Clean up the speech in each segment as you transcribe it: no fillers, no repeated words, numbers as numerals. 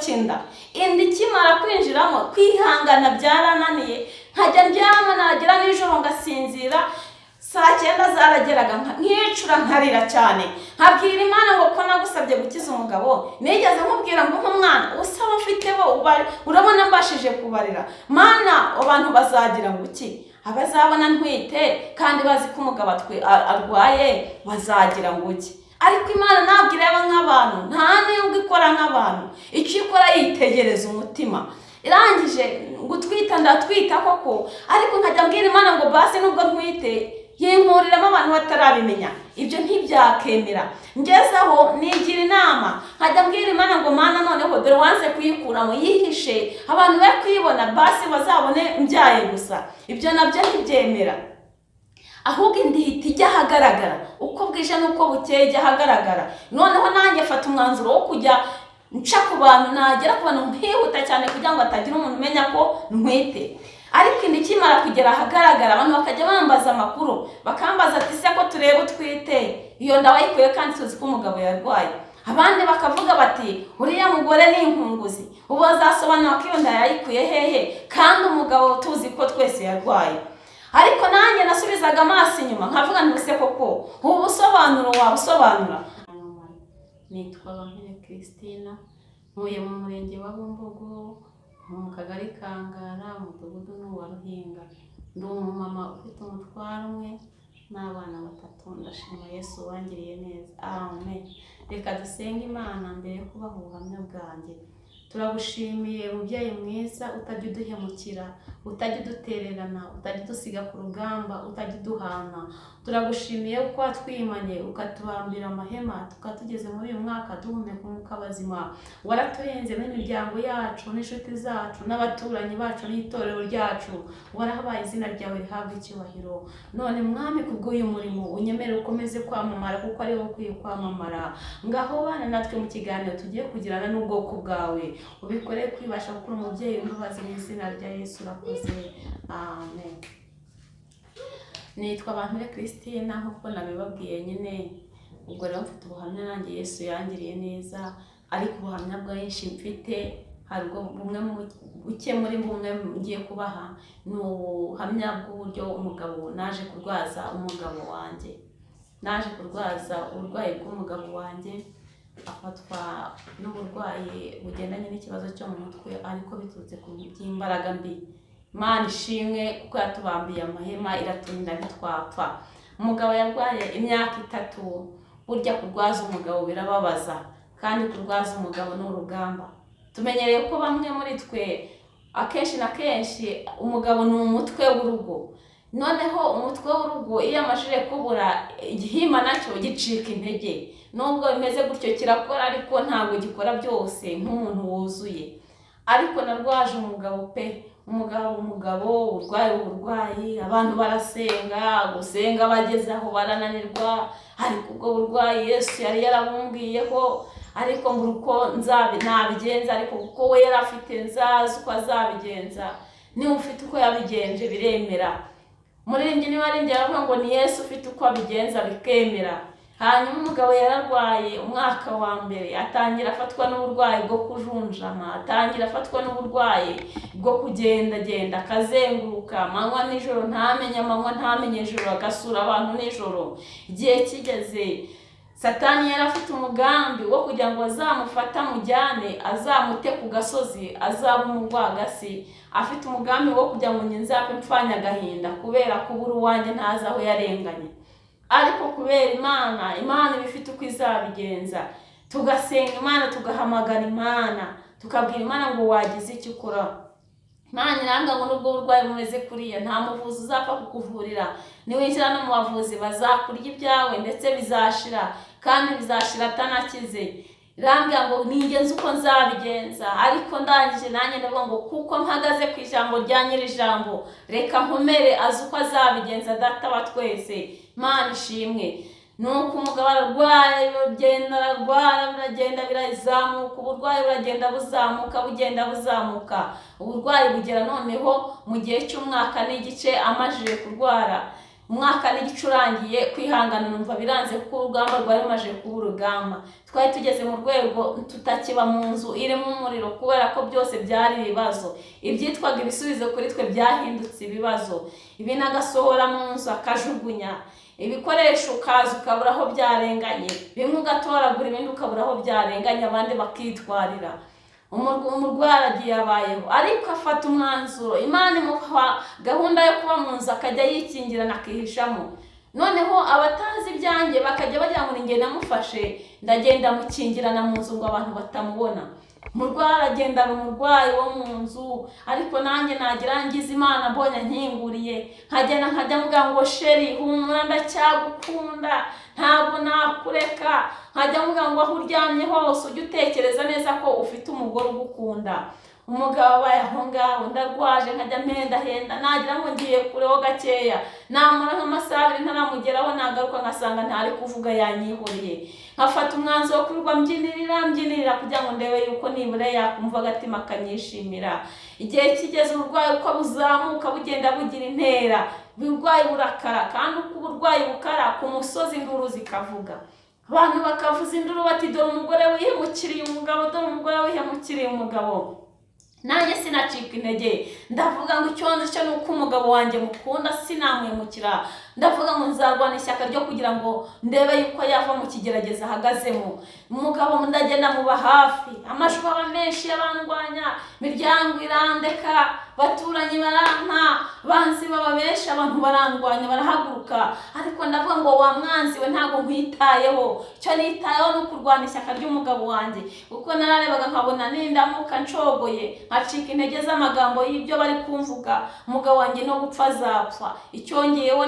cy'inda. Inda ikimara kwinjiramo kwihangana byarananiye, nkajya ndyama nagera nijoro ngasinzira, saa 9 zarageraga nkicura nkarira cyane, nkabwira Imana ngo ko nagusabye gukiza umugabo, nigeze nkubwira ngo nk'umwana usaba mfite bo urabona mbashije kubarira, Mana abantu bazagira ngo iki? Abazabona ntwite kandi bazi ko umugabo arwaye bazagira ngo iki? Ariko Imana ntabwo ireba nk'abantu, nta nubwo ikora nk'abantu, icyo ikora yitegereza umutima. Irangije gutwita ndatwita koko, ariko nkajya mbwira Imana ngo basi nubwo ntwite yinkuriramo abantu batarabimenya, ibyo ntibyakemera. Ngezaho nigira inama nkajya mbwira Imana ngo Mana noneho dore wanze kuyikuramo yihishe, abantu be kwibona basi bazabone mbyaye gusa. Ibyo nabyo ntibyemera, ahubwo indihita ijya ahagaragara, uko bwije n'uko bukeye ijya ahagaragara. Noneho nanjye fata umwanzuro wo kujya nca ku bantu, nagera ku bantu nkihuta cyane kugira ngo atagira umuntu umenya ko ntwite. Ariko indi kimara kugera ahagaragara, abantu bakajya bambaza amakuru, bakambaza ati se ko tureba utwite, iyo nda wayikuye kandi tuzi ko umugabo yarwaye. Abandi bakavuga bati uriya mugore ni inkunguzi, ubu azasobanura ko iyo nda yayikuye hehe kandi umugabo tuzi ko twese yarwaye. Ariko nanjye nasubizaga amaso inyuma nkavuga ntuse koko ubu busobanuro wabusobanura. Nitwa Bampire Christina, ntuye mu murenge wa Bumbogo, mu kagari Kangara, umudugudu n'uwa Ruhinga. Ndi umumama ufite umutwaro umwe n'abana 3. Ndashima Yesu wangiriye neza. Amen. Reka dusenge Imana mbere yo kubaha ubuhamya bwanjye. Turagushimiye mubyeyi mwiza, utajya uduhemukira, utajya udutererana, utajya udusiga ku rugamba, utajya uduhana. Turagushimiye uko watwimanye ukatubambira amahema tukatugeze muri uyu mwaka duhumeka umwuka bazima. Waraturenze n'imiryango yacu n'inshuti zacu n'abaturanyi bacu n'itorero ryacu. Warahabaye izina ryawe rihabwa icyubahiro. None Mwami kubw'uyu murimo unyemere ukomeze kwamamara kuko ari wowe ukwiye kwamamara. Ngaho bana natwe mu kiganiro tugiye kugirana n'ubwoko bwawe, ubikore kwibasha gukora umubyeyi imbabazi mu izina rya Yesu urakoze. Amen. Nitwa Bampire Christina nk'uko nabibabwiye nyine, ubwo rero mfite ubuhamya nanjye Yesu yangiriye neza, ariko ubuhamya bwinshi mfite hari bumwe buke muri bumwe ngiye kubaha. Ni ubuhamya bw'uburyo umugabo naje kurwaza umugabo wanjye, naje kurwaza uburwayi bw'umugabo wanjye, afatwa n'uburwayi bugendanye n'ikibazo cyo mu mutwe, ariko biturutse ku by'imbaraga mbi. Imana ishimwe kuko yatubambiye amahema iraturinda ntitwapfa. Umugabo yarwaye imyaka 3. Burya kurwaza umugabo birababaza, kandi kurwaza umugabo ni urugamba. Tumenyereye ko bamwe muri twe akenshi na kenshi umugabo ni umutwe w'urugo. Noneho umutwe w'urugo iyo amashire kubura, igihima nacyo gicika intege. Nubwo bimeze gutyo kirakora, ariko ntabwo gikora byose nk'umuntu wuzuye. Ariko narwaje umugabo pe, umugabo uburwayi, abantu barasenga, gusenga bageze aho barananirwa, ariko ubwo burwayi Yesu yari yarabumbwiyeho, ariko mbura uko nabigenza, ariko kuko we yari afite nzazi uko azabigenza. Niba ufite uko yabigenje biremera. Umuririmbyi niba ari aravuga ngo ni Yesu ufite uko abigenza bikemera. Hanyuma umugabo yararwaye umwaka wa mbere, atangira afatwa n'uburwayi bwo kujunjama, atangira afatwa n'uburwayi bwo kugenda akazenguruka amanywa nijoro, ntamenye amanywa ntamenye ijoro, agasura abantu nijoro. Igihe kigeze Satani yari afite umugambi wo kugira ngo azamufate amujyane, azamute ku gasozi, azaba umugwagasi. Afite umugambi wo kugira ngo nzapfe mpfanye agahinda kubera kubura uwanjye ntazi aho yarenganye. Ariko kubera Imana ibifite uko izabigenza, tugasenga Imana, tugahamagara Imana, tukabwira Imana ngo wagize icyo ukora. Imana iranga ngo nubwo burwayi bumeze kuriya nta muvuzi uzapfa kukuvurira. Niwinjira no mu bavuzi bazakurya ibyawe ndetse bizashira, kandi bizashira atanakize. Irambwira ngo ningenze uko nzabigenza. Ariko ndangije nanjye ndavuga ngo kuko mpagaze ku ijambo rya Nyir'ijambo, reka nkomere azi uko azabigenza, Data wa twese. Imana ishimwe. Nuko umugabo ararwaye, biragenda birazamuka, uburwayi buragenda buzamuka, uburwayi bugera noneho mu gihe cy'umwaka n'igice amajije kurwara. umwaka n'igice urangiye kwihangana numva biranze kuko urugamba rwari rumaje kuba urugamba. Twari tugeze mu rwego tutakiba mu nzu irimo umuriro kubera ko byose byari ibibazo. Ibyitwaga ibisubizo kuri twe byahindutse ibibazo. Ibintu agasohora mu nzu akajugunya, ibikoresho ukaza ukabura aho byarenganye, bimwe ugatoragura ibindi ukabura aho byarenganye abandi bakitwarira. Umurwayi aragiye abayeho ariko afata umwanzuro, Imana imuha gahunda yo kuba mu nzu akajya yikingirana akihishamo. Noneho abatazi ibyanjye bakajya bagira ngo ninjye namufashe, ndagenda mukingirana mu nzu ngo abantu batamubona. Umurwayi aragenda ari umurwayi wo mu nzu, ariko nanjye nagira ngize Imana mbonye nkinguriye, nkajya mvuga ngo sheri humura ndacyagukunda ntabwo nakureka, nkajya mvuga ngo aho uryamye hose ujye utekereza neza ko ufite umugore ugukunda. Umugabo abaye aho ngaho ndarwaje nkajya mpendahenda, nagira ngo ngiye kureho gakeya, namara nk'amasaha 2 ntaramugeraho nagaruka ngasanga ntari kuvuga yanyihoreye. Nkafata umwanzuro wo kurirwa mbyinirira kugira ngo ndebe yuko nibura yakumva agatima akanyishimira. Igihe kigeze uburwayi uko buzamuka bugenda bugira intera, uburwayi burakara, kandi uko uburwayi bukara ku musozi induru zikavuga. Abantu bakavuza induru bati dore umugore wihemukiriye umugabo, dore umugore wihemukiriye umugabo. Nanjye sinacika intege, ndavuga ngo icyonzi cyo nuko umugabo wanjye mukunda sinamwemukira. Ndavuga ngo nzarwana ishyaka ryo kugira ngo ndebe yuko yava mu kigerageza ahagazemo. Umugabo ndagenda muba hafi, amajwi aba menshi y'abandwanya, imiryango irandeka, baturanyi baranka, banzi baba benshi, abantu barandwanya barahaguruka. Ariko ndavuga ngo wa mwanzi we ntago nkwitayeho, cyo nitayeho no kurwana ishyaka ry'umugabo wanjye. Uko nararebaga nkabona nindamuka ncogoye, nkacika intege z'amagambo y'ibyo bari kumvuga, umugabo wanjye no gupfa azapfa. Icyongeyeho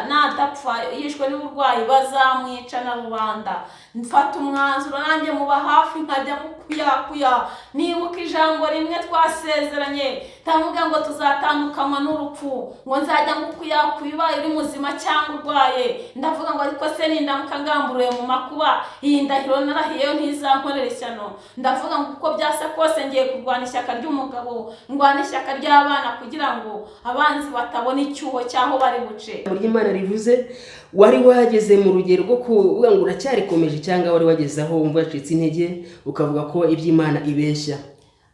nadapfa yishwe n'uburwayi bazamwica na rubanda. Mfata umwanzuro nanjye muba hafi nkajya mukuyakuya, nibuka ijambo rimwe twasezeranye, ndavuga ngo tuzatandukanywa n'urupfu, ngo nzajya mukuyakuya ubaye uri muzima cyangwa urwaye. Ndavuga ngo ariko se nindamuka ngamburuye mu makuba, iyi ndahiro narahiyeyo ntizankorera ishyano. Ndavuga ngo uko byase kose ngiye kurwana ishyaka ry'umugabo, ngwana ishyaka ry'abana kugira ngo abanzi batabona icyuho cyaho bari buce. Imana rivuze wari wageze mu rugero rwo kuvuga ngo uracyarikomeje cyangwa wari wageze aho wumva wacitse intege ukavuga ko iby'Imana ibeshya?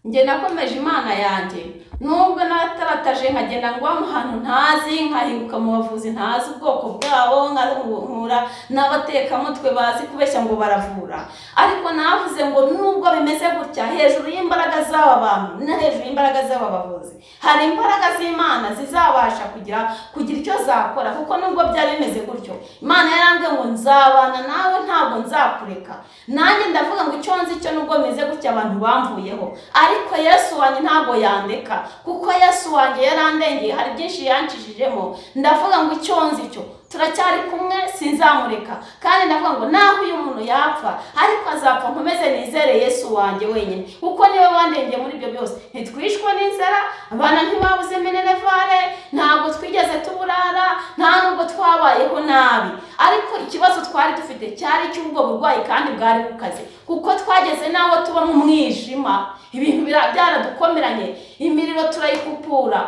Njye nakomeje Imana yanjye, nubwo natarataje nkagenda ngo ahantu ntazi, nkahinguka mu bavuzi ntazi ubwoko bwabo, nkahura n'abatekamutwe bazi kubeshya ngo baravura. Ariko navuze ngo nubwo bimeze gutya, hejuru y'imbaraga z'aba bantu na hejuru y'imbaraga z'aba bavuzi hari imbaraga z'Imana zizabasha kugira icyo zakora. Kuko nubwo byari bimeze gutyo, Imana yarambwiye ngo nzabana nawe ntabwo nzakureka. Nanjye ndavuga ngo icyo nzi cyo nubwo bimeze gutya abantu bamvuyeho, ariko Yesu wanjye ntabwo yandeka, kuko Yesu wanjye yarandengeye, hari byinshi yancishijemo. Ndavuga ngo icyo nzi cyo turacyari kumwe sinzamureka, kandi ndavuga ngo naho uyu muntu yapfa ariko azapfa nkomeze nizere Yesu wanjye wenyine, kuko niwe wandengeye muri ibyo byose. Ntitwishwe n'inzara, abana ntibabuze minerevare, ntabwo twigeze tuburara, nta nubwo twabayeho nabi. Ariko ikibazo twari dufite cyari cy'ubwo burwayi kandi bwari bukaze, kuko twageze naho tuba mu mwijima, ibintu byaradukomeranye, imiriro turayikupura,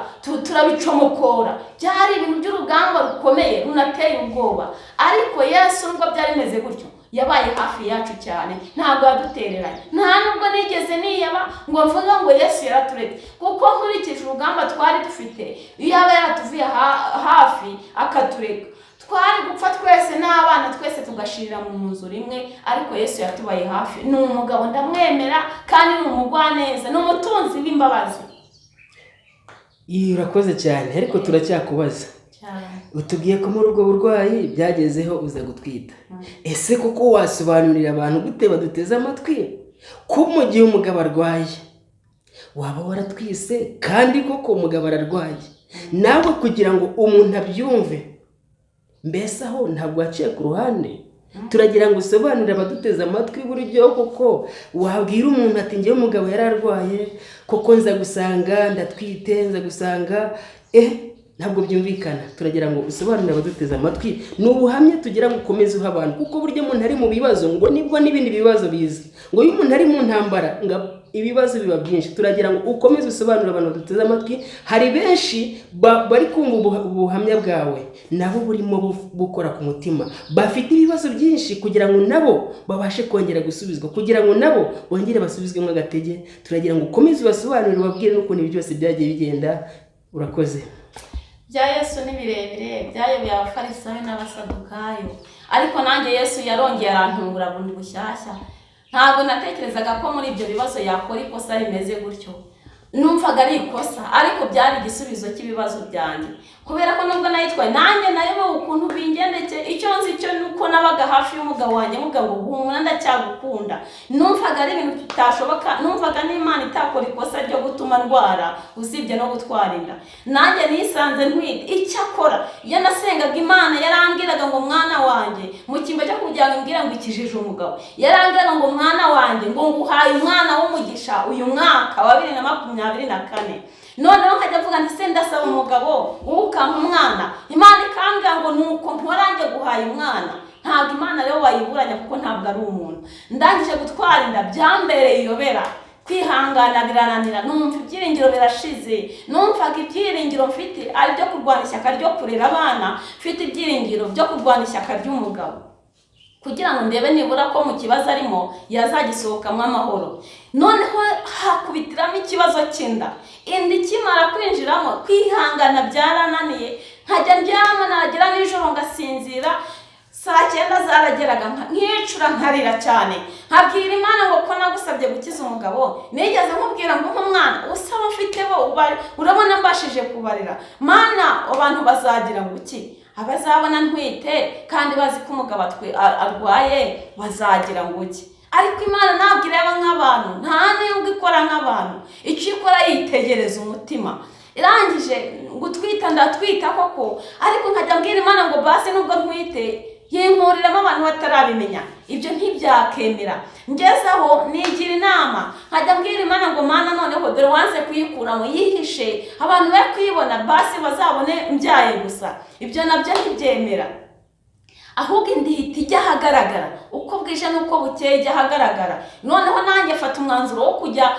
turabicomokora. Byari ibintu by'urugamba rukomeye runateye ubwoba. Ariko Yesu nubwo byari bimeze gutyo yabaye hafi yacu cyane, ntabwo yadutereranye. Nta nubwo nigeze niyaba ngo mvuga ngo Yesu yaraturetse, kuko nkurikije urugamba twari dufite, iyo yaba yaratuvuye hafi akatureka, twari gupfa twese n'abana twese tugashirira mu nzu rimwe. Ariko Yesu yatubaye hafi. Ni umugabo ndamwemera, kandi ni umugwaneza, ni umutunzi w'imbabazi. Urakoze cyane, ariko turacyakubaza. Utubwiye ko muri ubwo burwayi byagezeho uza gutwita. Ese kuko wasobanurira abantu gute baduteze amatwi ko mu gihe umugabo arwaye waba waratwise, kandi koko umugabo ararwaye, nawe kugira ngo umuntu abyumve, mbese aho ntabwo waciye ku ruhande? Turagira ngo usobanurire abaduteze amatwi buryo koko wabwira umuntu ati ngiye umugabo yararwaye, koko nza gusanga ndatwite, nza gusanga ntabwo byumvikana. Turagira ngo usobanurire abaduteze amatwi, ni ubuhamya tugira ngo ukomeze uha abantu, kuko buryo umuntu ari mu bibazo ngo nibwo n'ibindi bibazo biza, ngo iyo umuntu ari mu ntambara ngo ibibazo biba byinshi. Turagira ngo ukomeze usobanurire abantu duteze amatwi, hari benshi bari kumva ubuhamya bwawe nabo burimo bukora ku mutima, bafite ibibazo byinshi kugira ngo nabo babashe kongera gusubizwa, kugira ngo nabo bongere basubizwemo agatege. Turagira ngo ukomeze ubasobanurire, ubabwire n'ukuntu ibi byose byagiye bigenda. Urakoze. Bya Yesu ni birebire, byayobeye abafarisayo n'abasadukayo, ariko nanjye Yesu yarongeye arantungura bundi bushyashya. Ntabwo natekerezaga ko muri ibyo bibazo yakora ikosa rimeze gutyo. Numvaga ari ikosa, ariko byari igisubizo cy'ibibazo byanjye. Kubera ko nubwo nayitwaye, nanjye nayobewe ukuntu bingendeke. Icyo nzi cyo nuko nabaga hafi y'umugabo wanjye, mugabo guhumura ndacyagukunda. Numvaga ari ibintu bitashoboka, numvaga n'Imana itakora ikosa ryo gutuma ndwara, usibye no gutwara inda. Nanjye nisanze ntwite. Icyo akora, iyo nasengaga Imana yarambwiraga ngo mwana wanjye, mu cyimbo cyo kugira ngo imbwira ngo ikijije umugabo, yarambwiraga ngo mwana wanjye, ngo nguhaye umwana w'umugisha uyu mwaka wa 2024. Noneho nkajya mvuga nti se ndasaba umugabo ukampa umwana, Imana ikambwira ngo nuko ntorange guhaye umwana. Ntabwo Imana rero wayiburanya kuko ntabwo ari umuntu. Ndangije gutwara inda byambereye iyobera, kwihangana birananira, numva ibyiringiro birashize. Numvaga ibyiringiro mfite ari byo kurwana ishyaka ryo kurera abana, mfite ibyiringiro byo kurwana ishyaka ry'umugabo, kugira ngo ndebe nibura ko mu kibazo arimo yazagisohokamo amahoro. Noneho hakubitiramo ikibazo cy'inda. Inda ikimara kwinjiramo, kwihangana byarananiye. Nkajya ndyama, nagera nijoro ngasinzira, saa 9 zarageraga nkicura nkarira cyane. Nkabwira Imana ngo ko nagusabye gukiza umugabo, nigeze nkubwira ngo umwana usaba mfite bo urabona mbashije kubarira. Mana, abantu bazagira ngo iki? Abazabona ntwite kandi bazi ko umugabo arwaye bazagira ngo iki? Ariko Imana ntabwo ireba nk'abantu, nta n'ubwo ikora nk'abantu. Icyo ikora yitegereza umutima. Irangije gutwita ndatwita koko, ariko nkajya mbwira Imana ngo basi nubwo ntwite yinkuriramo abantu batarabimenya. Ibyo ntibyakemera. Ngezaho nigira inama, nkajya mbwira Imana ngo Mana, noneho dore wanze kuyikuramo, yihishe abantu bari kuyibona, basi bazabone mbyaye gusa. Ibyo nabyo ntibyemera. Ahubwo indihita ijya ahagaragara, uko bwije n'uko bukeye ijya ahagaragara. Noneho nanjye mfata umwanzuro wo kujya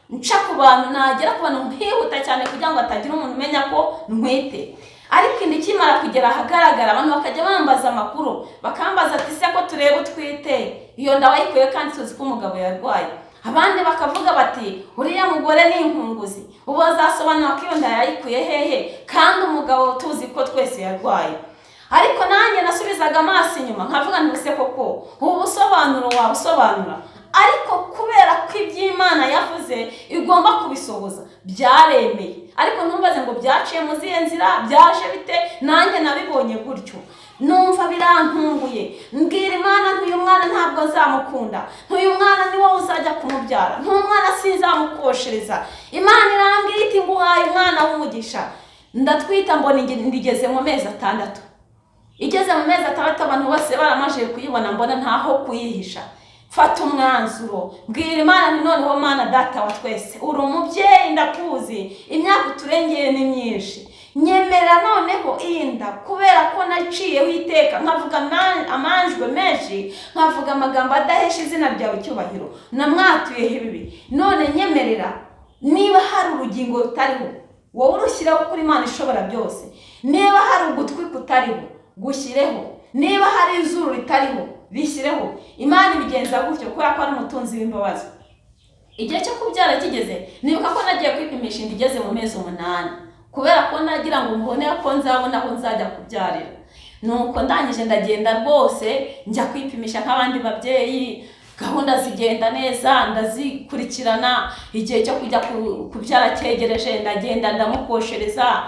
nca ku bantu, nagera ku bantu nkihuta cyane kugira ngo atagira umuntu umenya ko ntwite. Ariko indi kimara kugera ahagaragara, abantu bakajya bambaza amakuru, bakambaza ati se ko turebe utwite, iyo nda wayikuye kandi tuzi ko umugabo yarwaye. Abandi bakavuga bati uriya mugore ni inkunguzi, ubu azasobanura ko iyo nda yayikuye hehe kandi umugabo tuzi ko twese yarwaye. Ariko nanjye nasubizaga amaso inyuma, nkavuga nti se koko ubu busobanuro wabusobanura. Ariko kubera ko iby'Imana yavuze igomba kubisohoza, byaremeye. Ariko ntumbaze ngo byaciye mu zihe nzira, byaje bite, nanjye nabibonye gutyo. Numva birantunguye, mbwira Imana ntuyu mwana ntabwo nzamukunda, ntuyu mwana ni wowe uzajya kumubyara, ntumwana sinzamukoshereza. Imana irambwira iti nguhaye umwana w'umugisha. Ndatwita mbona ndigeze mu mezi 6. Igeze mu mezi 6 abantu bose baramaje kuyibona, mbona ntaho kuyihisha. Fata umwanzuro, mbwira Imana nti noneho Mana data wa twese, uri umubyeyi ndakuzi, imyaka uturengeye ni myinshi. Nyemera noneho inda, kubera ko naciyeho iteka nkavuga amanjwe menshi, nkavuga amagambo adahesha izina ryawe icyubahiro, namwatuyeho ibibi. None nyemerera, niba hari urugingo rutariho, wowe urushyiraho kuri Imana ishobora byose. Niba hari ugutwi kutariho, gushyireho. Niba hari izuru ritariho, bishyireho. Imana ibigenza gutyo kubera ko ari umutunzi w'imbabazi. Igihe cyo kubyara kigeze, nibuka ko nagiye kwipimisha inda igeze mu mezi 8, kubera ko nagira ngo mbone ko nzabona aho nzajya kubyarira. Nuko ndangije ndagenda rwose njya kwipimisha nk'abandi babyeyi, gahunda zigenda neza, ndazikurikirana. Igihe cyo kujya kubyara cyegereje, ndagenda ndamukoshereza.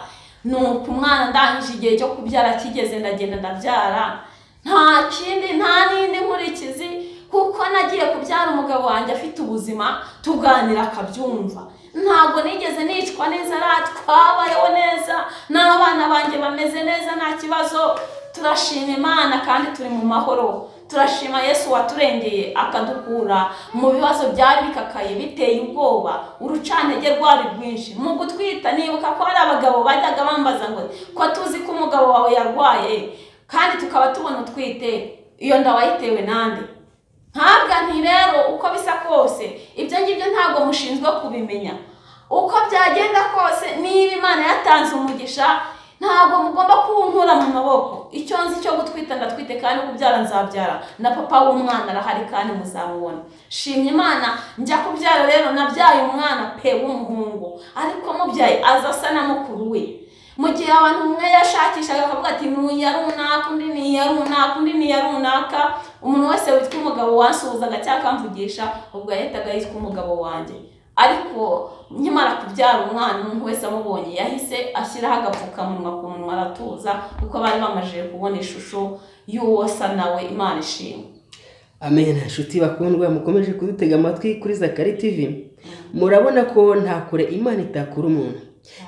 Nuko umwana ndangije igihe cyo kubyara kigeze, ndagenda ndabyara. Nta kindi, nta n'indi nkurikizi, kuko nagiye kubyara umugabo wanjye afite ubuzima, tuganira akabyumva. Ntabwo nigeze nicwa neza, twabayeho neza, n'abana banjye bameze neza, nta kibazo. Turashima Imana kandi turi mu mahoro. Turashima Yesu waturengeye akadukura mu bibazo byari bikakaye biteye ubwoba, urucantege rwari rwinshi. Mu gutwita nibuka ko hari abagabo bajyaga bambaza ngo ko tuzi ko umugabo wawe yarwaye kandi tukaba tubona utwite, iyo nda wayitewe nande? ntabwo nti rero uko bisa kose ibyo ngibyo ntabwo mushinzwe kubimenya. Uko byagenda kose niba Imana yatanze umugisha ntabwo mugomba kuwunkura mu maboko. Icyo nzi cyo gutwita ndatwite kandi kubyara nzabyara, na papa w'umwana arahari kandi muzamubona. Shimye Imana, njya kubyara rero nabyaye umwana pe w'umuhungu, ariko mubyaye azasa na mukuru we. Mu gihe abantu umwe yashakishaga akavuga ati nuya runaka, undi niya runaka, undi niya runaka, umuntu wese witwa umugabo wansuhuzaga cyangwa akamvugisha ubwo yahitaga yitwa umugabo wanjye. Ariko nkimara kubyara umwana umuntu wese amubonye yahise ashyiraho agapfukamunwa ku munwa aratuza, kuko bari bamajije kubona ishusho y'uwo asa nawe. Imana ishimwe. Amen. Inshuti bakundwa mukomeje kudutega amatwi kuri Zakari TV, murabona ko nta kure Imana itakura umuntu.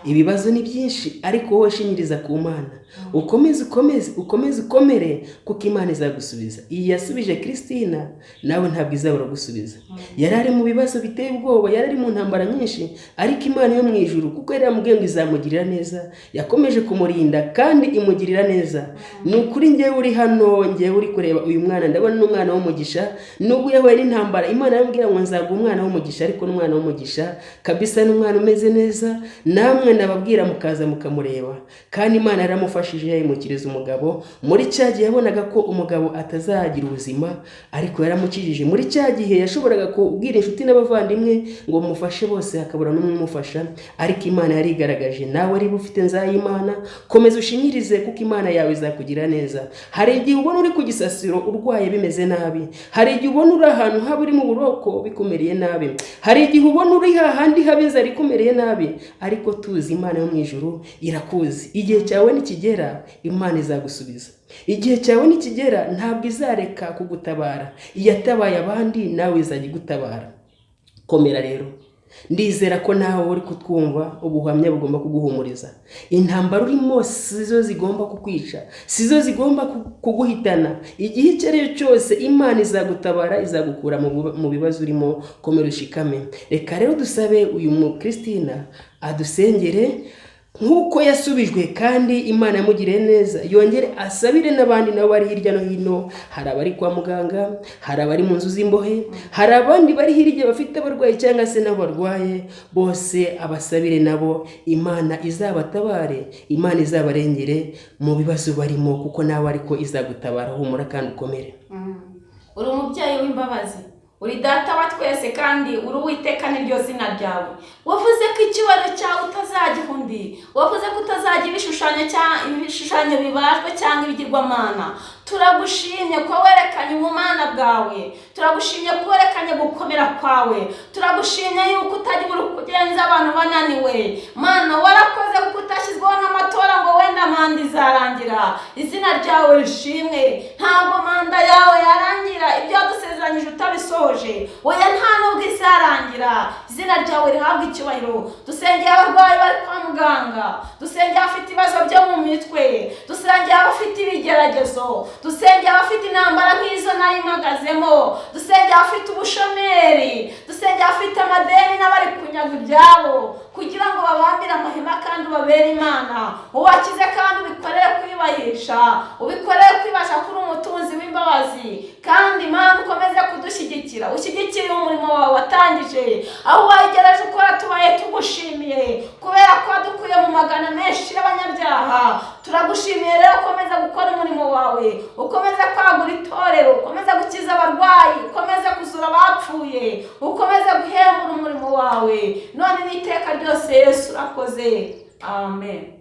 Ibibazo ni byinshi ariko wowe shinyiriza ku Mana, ukomeze ukomere, kuko Imana izagusubiza. Iyi yasubije Kristina nawe ntabwo izabura gusubiza. Yari ari mu bibazo biteye ubwoba, yari ari mu ntambara nyinshi, ariko Imana yo mu ijuru kuko yari yamubwiye ngo izamugirira neza, yakomeje kumurinda kandi imugirira neza. Ni ukuri njyewe uri hano, njyewe uri kureba uyu mwana, ndabona n'umwana w'umugisha. Nubwo yahuye n'intambara, Imana yambwira ngo nzaguha umwana w'umugisha, ariko n'umwana w'umugisha kabisa, n'umwana umeze neza. Namwe nababwira mukaza mukamureba, kandi Imana yaramufashije yayimukiriza umugabo. Muri cya gihe yabonaga ko umugabo atazagira ubuzima, ariko yaramukijije. Muri cya gihe yashoboraga kubwira inshuti n'abavandimwe ngo mufashe bose, hakabura n'umwe umufasha, ariko Imana yarigaragaje. Nawe ari bufite nzayimana, komeza ushinyirize kuko Imana yawe izakugira neza. Hari igihe ubona uri ku gisasiro urwaye bimeze nabi, hari igihe ubona uri ahantu haba uri mu buroko bikumereye nabi, hari igihe ubona uri hahandi habeza rikumereye nabi, ariko tuzi Imana yo mu ijuru irakuzi. Igihe cyawe nikigera Imana izagusubiza. Igihe cyawe nikigera ntabwo izareka kugutabara. Iyatabaye abandi nawe izajya igutabara. Komera rero. Ndizera ko nawe uri kutwumva ubuhamya bugomba kuguhumuriza. Intambara urimo sizo zigomba kukwica, sizo zigomba kuguhitana. Igihe icyo ari cyo cyose Imana izagutabara, izagukura mu bibazo urimo. Komera ushikame. Reka rero dusabe uyu mu Kristina adusengere nk'uko yasubijwe kandi Imana yamugiriye neza, yongere asabire n'abandi nabo bari hirya no hino. Hari abari kwa muganga, hari abari mu nzu z'imbohe, hari abandi bari hirya bafite abarwayi cyangwa se n'abarwaye, bose abasabire nabo. Imana izabatabare, Imana izabarengere mu bibazo barimo, kuko nawe ariko izagutabara. Humura kandi ukomere. Uri umubyeyi w'imbabazi, uri data wa twese kandi uri Uwiteka niryo zina ryawe. Wavuze ko icyubahiro cyawe utazagiha undi, wavuze ko utazagira ibishushanyo bibajwe cyangwa ibigirwamana. Turagushimye ko werekanye ubumana bwawe, turagushimye ko werekanye gukomera kwawe, turagushimye yuko utagira kugenza abantu bananiwe. Mana warakoze kuko utashyizweho n'amatora ngo wenda manda izarangira. Izina ryawe rishimwe. Ntabwo manda yawe yarangira ibyo dusezeranyije utabisohoje, oya nta nubwo izarangira. Izina ryawe rihabwa icyubahiro. Dusengeye abarwayi bari kwa muganga, dusengeye abafite ibibazo byo mu mitwe, dusengeye abafite ibigeragezo, dusengeye abafite intambara nk'izo nari mpagazemo, dusengeye abafite ubushomeri, dusengeye abafite amadeni n'abari kunyaga ibyabo, kugira ngo babambire amahema kandi ubabere Imana. Ubakize kandi ubikorere kwiyubahisha, ubikorere kwibasha kuri umutunzi w'imbabazi. Kandi Imana ukomeze kudushyigikira, ushyigikire umurimo wawe watangije. Aho wagereje ukora tubaye tugushimiye, kubera ko wadukuye mu magana menshi y'abanyabyaha. Turagushimiye rero, ukomeza gukora umurimo wawe, ukomeza kwagura itorero, ukomeza gukiza abarwayi, ukomeza kuzura abapfuye, ukomeza guhembura umurimo wawe none n'iteka ryose. Yesu urakoze. Amen.